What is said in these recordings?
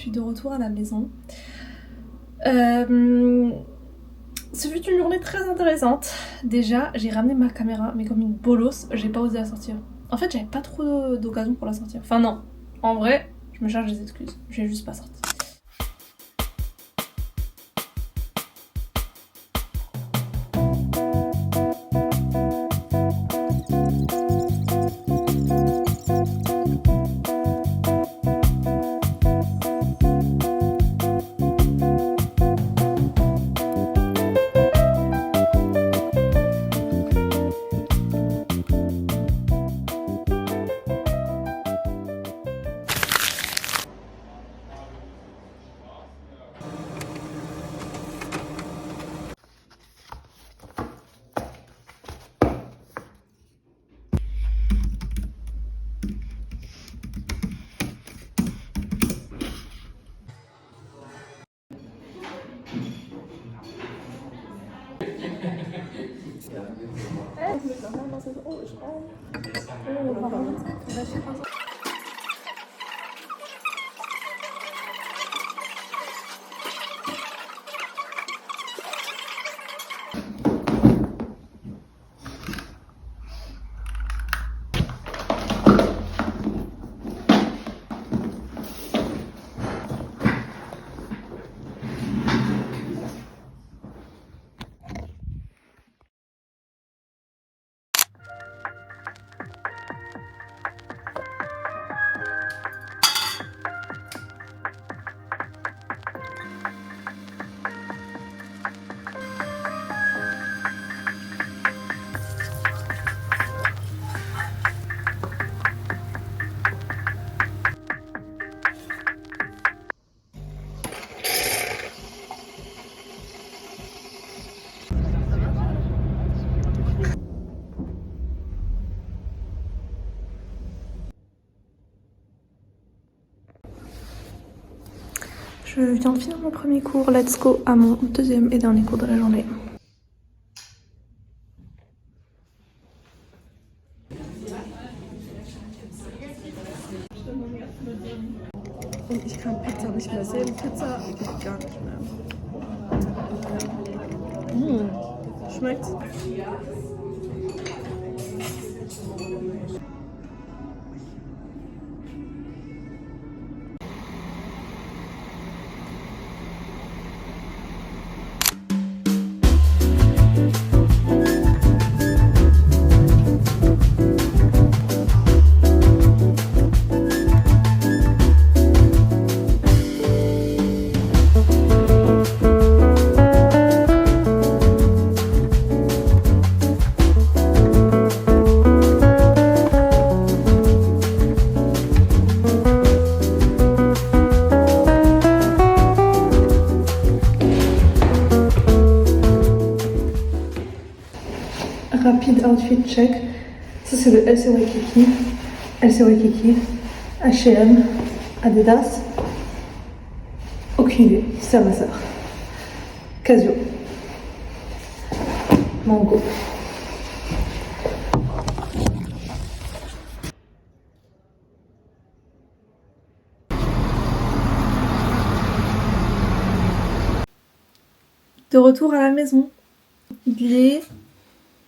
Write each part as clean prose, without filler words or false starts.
suis de retour à la maison. Ce fut une journée très intéressante. Déjà, j'ai ramené ma caméra, mais comme une bolosse, j'ai pas osé la sortir. En fait, j'avais pas trop d'occasion pour la sortir. Enfin non, en vrai, je me charge des excuses. J'ai juste pas sorti. Je viens de finir mon premier cours, let's go à mon deuxième et dernier cours de la journée. Und ich kann Pizza nicht mehr sehen. Pizza geht gar nicht mehr. Schmeckt's? Rapide outfit check. Ça c'est le LC Waikiki. LC Waikiki. H&M. Adidas. Aucune idée. C'est à ma sœur. Casio. Mango. De retour à la maison. Il est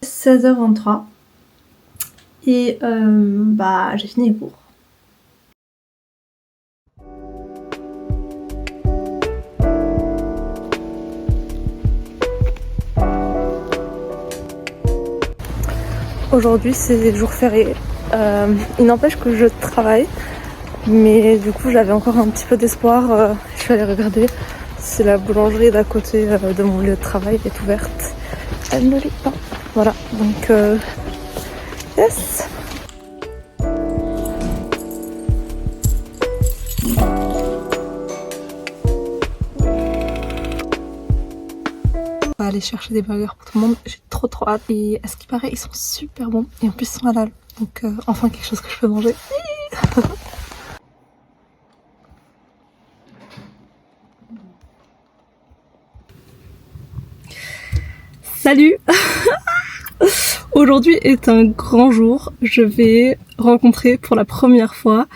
16h23 et j'ai fini les cours. Aujourd'hui c'est jour férié, il n'empêche que je travaille, mais du coup j'avais encore un petit peu d'espoir. Je suis allée regarder si la boulangerie d'à côté de mon lieu de travail est ouverte. Elle ne l'est pas. Voilà, donc yes. On va aller chercher des burgers pour tout le monde. J'ai trop hâte. Et à ce qui paraît, ils sont super bons. Et en plus, ils sont halal. Donc enfin quelque chose que je peux manger. Salut. Aujourd'hui est un grand jour. Je vais rencontrer pour la première fois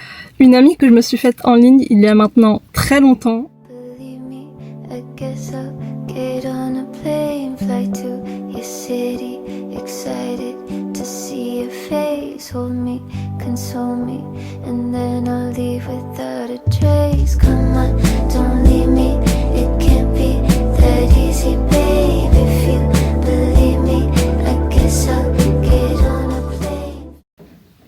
Une amie que je me suis faite en ligne il y a maintenant très longtemps. Believe me, I guess I'll get on a plane, fly to your city, excited to see your face, hold me, console me, and then I'll leave without a trace. Come on, don't leave me, it can't be that easy, babe. If you believe me, I guess I'll get on a plane.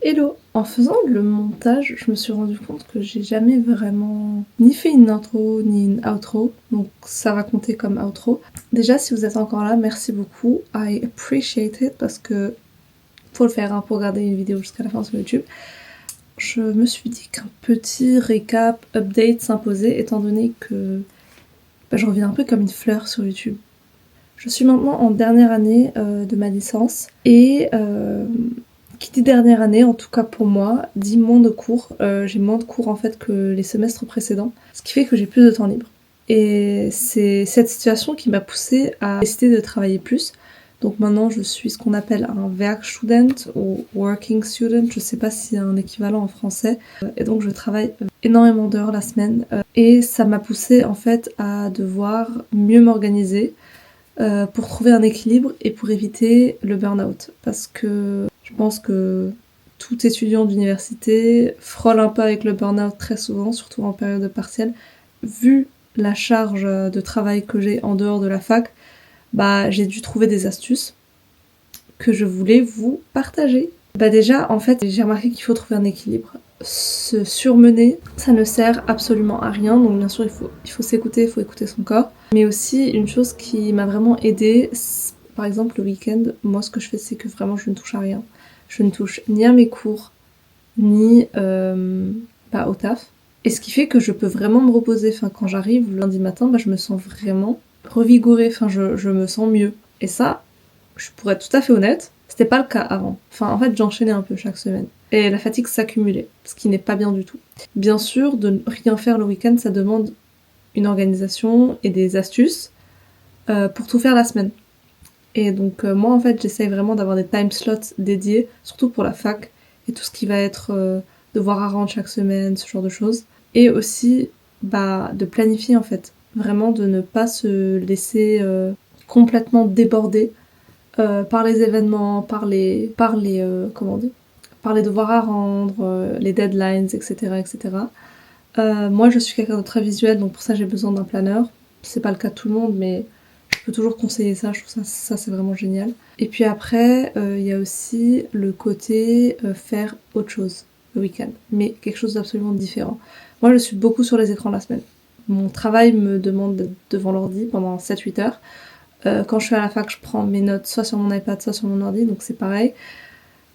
Hello! En faisant le montage, je me suis rendu compte que j'ai jamais vraiment ni fait une intro ni une outro, donc ça va compter comme outro. Déjà, si vous êtes encore là, merci beaucoup. I appreciate it parce que faut le faire pour regarder une vidéo jusqu'à la fin sur YouTube. Je me suis dit qu'un petit récap, update s'imposait étant donné que je reviens un peu comme une fleur sur YouTube. Je suis maintenant en dernière année de ma licence et qui dit dernière année, en tout cas pour moi, dit moins de cours. J'ai moins de cours en fait que les semestres précédents, ce qui fait que j'ai plus de temps libre. Et c'est cette situation qui m'a poussée à décider de travailler plus. Donc maintenant je suis ce qu'on appelle un Werkstudent ou Working Student, je sais pas s'il y a un équivalent en français. Et donc je travaille énormément d'heures la semaine. Et ça m'a poussée en fait à devoir mieux m'organiser pour trouver un équilibre et pour éviter le burn-out. Parce que je pense que tout étudiant d'université frôle un peu avec le burn-out très souvent, surtout en période de partiel. Vu la charge de travail que j'ai en dehors de la fac, j'ai dû trouver des astuces que je voulais vous partager. Déjà, en fait, j'ai remarqué qu'il faut trouver un équilibre. Se surmener, ça ne sert absolument à rien. Donc bien sûr, il faut s'écouter, il faut écouter son corps. Mais aussi, une chose qui m'a vraiment aidée, par exemple le week-end, moi ce que je fais, c'est que vraiment je ne touche à rien. Je ne touche ni à mes cours, ni au taf. Et ce qui fait que je peux vraiment me reposer. Enfin, quand j'arrive le lundi matin, je me sens vraiment revigorée. Enfin, je me sens mieux. Et ça, je pourrais être tout à fait honnête, c'était pas le cas avant. Enfin, en fait, j'enchaînais un peu chaque semaine. Et la fatigue s'accumulait, ce qui n'est pas bien du tout. Bien sûr, de ne rien faire le week-end, ça demande une organisation et des astuces pour tout faire la semaine. Et donc moi en fait j'essaye vraiment d'avoir des time slots dédiés, surtout pour la fac et tout ce qui va être devoir à rendre chaque semaine, ce genre de choses. Et aussi de planifier en fait, vraiment de ne pas se laisser complètement déborder par les événements, par les devoirs à rendre, les deadlines, etc. etc. Moi je suis quelqu'un de très visuel, donc pour ça j'ai besoin d'un planeur. C'est pas le cas de tout le monde, mais je peux toujours conseiller ça, je trouve ça c'est vraiment génial. Et puis après, il y a aussi le côté faire autre chose le week-end, mais quelque chose d'absolument différent. Moi je suis beaucoup sur les écrans la semaine. Mon travail me demande d'être devant l'ordi pendant 7-8 heures. Quand je suis à la fac, je prends mes notes soit sur mon iPad, soit sur mon ordi, donc c'est pareil.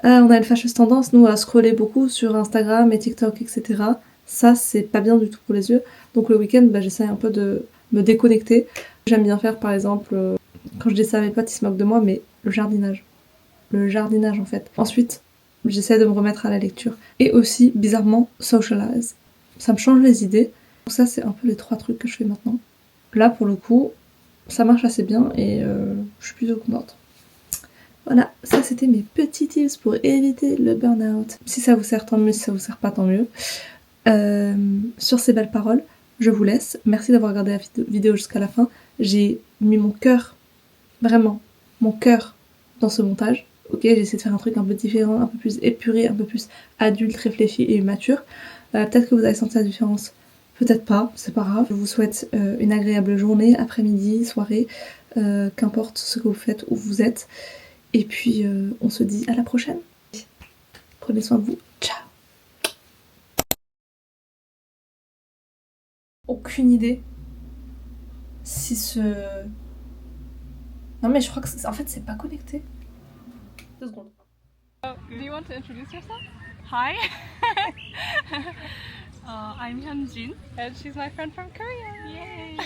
On a une fâcheuse tendance, nous, à scroller beaucoup sur Instagram et TikTok, etc. Ça, c'est pas bien du tout pour les yeux. Donc le week-end, j'essaie un peu de me déconnecter. J'aime bien faire, par exemple, quand je dis ça à mes potes, ils se moquent de moi, mais le jardinage. Le jardinage, en fait. Ensuite, j'essaie de me remettre à la lecture. Et aussi, bizarrement, socialize. Ça me change les idées. Donc ça, c'est un peu les 3 trucs que je fais maintenant. Là, pour le coup, ça marche assez bien et je suis plutôt contente. Voilà, ça c'était mes petits tips pour éviter le burn-out. Si ça vous sert, tant mieux. Si ça vous sert pas, tant mieux. Sur ces belles paroles, je vous laisse. Merci d'avoir regardé la vidéo jusqu'à la fin. J'ai mis mon cœur, vraiment, mon cœur dans ce montage. Ok, j'ai essayé de faire un truc un peu différent, un peu plus épuré, un peu plus adulte, réfléchi et mature. Peut-être que vous avez senti la différence. Peut-être pas, c'est pas grave. Je vous souhaite une agréable journée, après-midi, soirée, qu'importe ce que vous faites, où vous êtes. Et puis, on se dit à la prochaine. Prenez soin de vous. Ciao. Aucune idée si ce... Non mais je crois que en fait c'est pas connecté. 2 secondes. Do you want to introduce yourself? Hi. I'm Hyunjin and she's my friend from Korea. Yay.